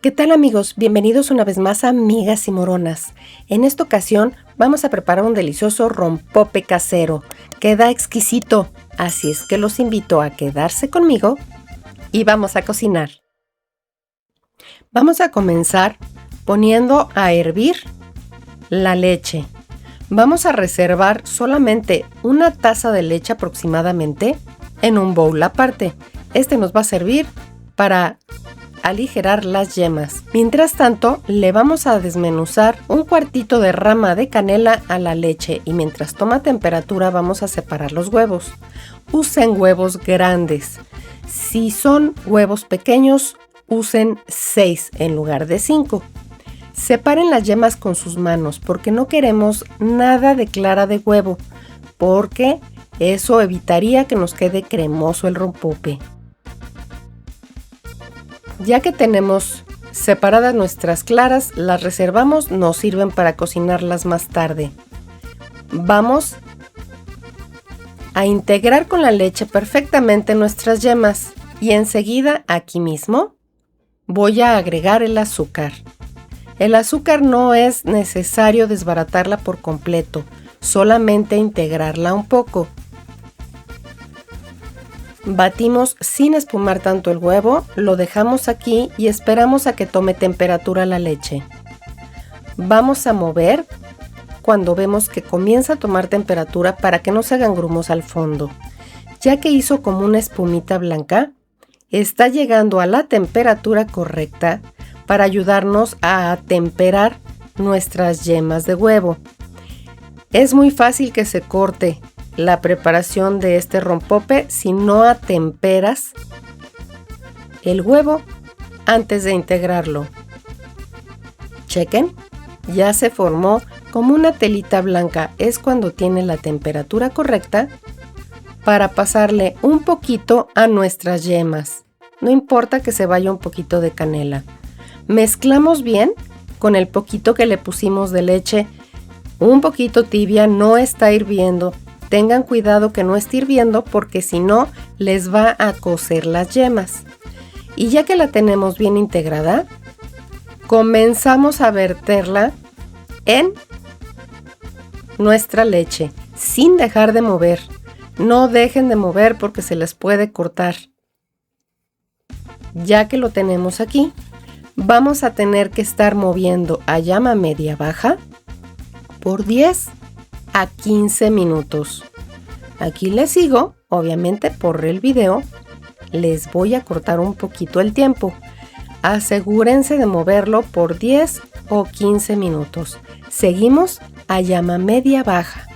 ¿Qué tal, amigos? Bienvenidos una vez más a Migas y Moronas. En esta ocasión vamos a preparar un delicioso rompope casero. Queda exquisito, así es que los invito a quedarse conmigo y vamos a cocinar. Vamos a comenzar poniendo a hervir la leche. Vamos a reservar solamente una taza de leche aproximadamente en un bowl aparte. Este nos va a servir para aligerar las yemas. Mientras tanto, le vamos a desmenuzar un cuartito de rama de canela a la leche y mientras toma temperatura vamos a separar los huevos. Usen huevos grandes. Si son huevos pequeños, usen 6 en lugar de 5. Separen las yemas con sus manos porque no queremos nada de clara de huevo, porque eso evitaría que nos quede cremoso el rompope. Ya que tenemos separadas nuestras claras, las reservamos, nos sirven para cocinarlas más tarde. Vamos a integrar con la leche perfectamente nuestras yemas y enseguida aquí mismo voy a agregar el azúcar. El azúcar no es necesario desbaratarla por completo, solamente integrarla un poco. Batimos sin espumar tanto el huevo, lo dejamos aquí y esperamos a que tome temperatura la leche. Vamos a mover cuando vemos que comienza a tomar temperatura para que no se hagan grumos al fondo. Ya que hizo como una espumita blanca, está llegando a la temperatura correcta para ayudarnos a atemperar nuestras yemas de huevo. Es muy fácil que se corte la preparación de este rompope si no atemperas el huevo antes de integrarlo. Chequen, ya se formó como una telita blanca. Es cuando tiene la temperatura correcta para pasarle un poquito a nuestras yemas. No importa que se vaya un poquito de canela. Mezclamos bien con el poquito que le pusimos de leche. Un poquito tibia, no está hirviendo. Tengan cuidado que no esté hirviendo porque si no les va a cocer las yemas. Y ya que la tenemos bien integrada, comenzamos a verterla en nuestra leche sin dejar de mover. No dejen de mover porque se les puede cortar. Ya que lo tenemos aquí, vamos a tener que estar moviendo a llama media baja por 10 a 15 minutos. Aquí les sigo, obviamente por el video les voy a cortar un poquito el tiempo. Asegúrense de moverlo por 10 o 15 minutos. Seguimos a llama media baja.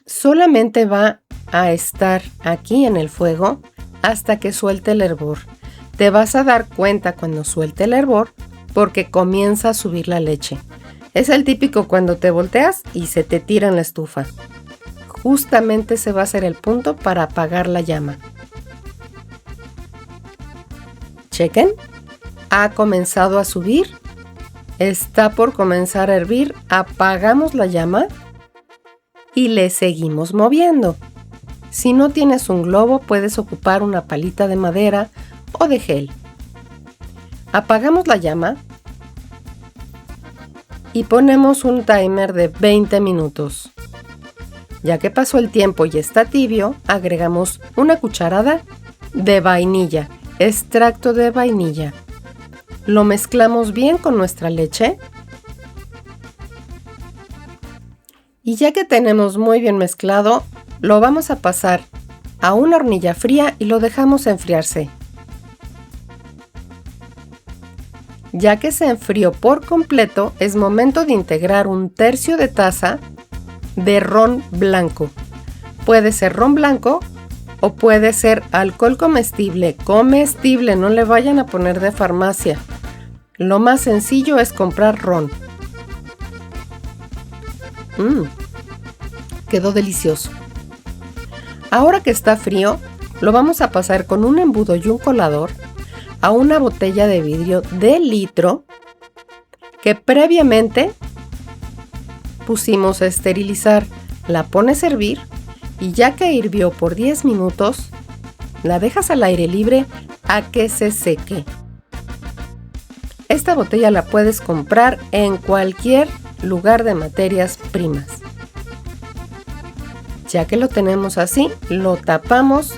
Solamente va a estar aquí en el fuego hasta que suelte el hervor. Te vas a dar cuenta cuando suelte el hervor porque comienza a subir la leche. Es el típico cuando te volteas y se te tira en la estufa. Justamente ese va a ser el punto para apagar la llama. Chequen, ha comenzado a subir, está por comenzar a hervir, apagamos la llama y le seguimos moviendo. Si no tienes un globo, puedes ocupar una palita de madera o de gel. Apagamos la llama y ponemos un timer de 20 minutos. Ya que pasó el tiempo y está tibio, agregamos una cucharada de vainilla, extracto de vainilla. Lo mezclamos bien con nuestra leche. Y ya que tenemos muy bien mezclado, lo vamos a pasar a una hornilla fría y lo dejamos enfriarse. Ya que se enfrió por completo, es momento de integrar un tercio de taza de ron blanco. Puede ser ron blanco o puede ser alcohol comestible. Comestible, no le vayan a poner de farmacia. Lo más sencillo es comprar ron. Quedó delicioso. Ahora que está frío, lo vamos a pasar con un embudo y un colador a una botella de vidrio de litro que previamente pusimos a esterilizar. La pones a hervir y ya que hirvió por 10 minutos, la dejas al aire libre a que se seque. Esta botella la puedes comprar en cualquier lugar de materias primas. Ya que lo tenemos así, lo tapamos.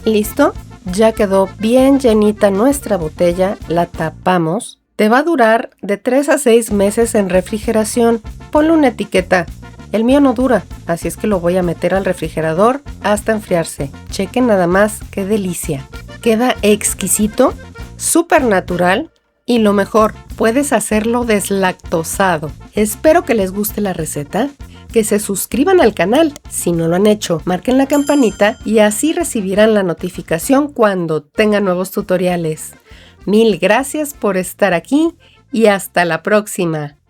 ¿Listo? Ya quedó bien llenita nuestra botella, la tapamos. Te va a durar de 3 a 6 meses en refrigeración. Ponle una etiqueta. El mío no dura, así es que lo voy a meter al refrigerador hasta enfriarse. Chequen nada más, qué delicia. Queda exquisito, súper natural y lo mejor, puedes hacerlo deslactosado. Espero que les guste la receta, que se suscriban al canal si no lo han hecho, marquen la campanita y así recibirán la notificación cuando tenga nuevos tutoriales. Mil gracias por estar aquí y hasta la próxima.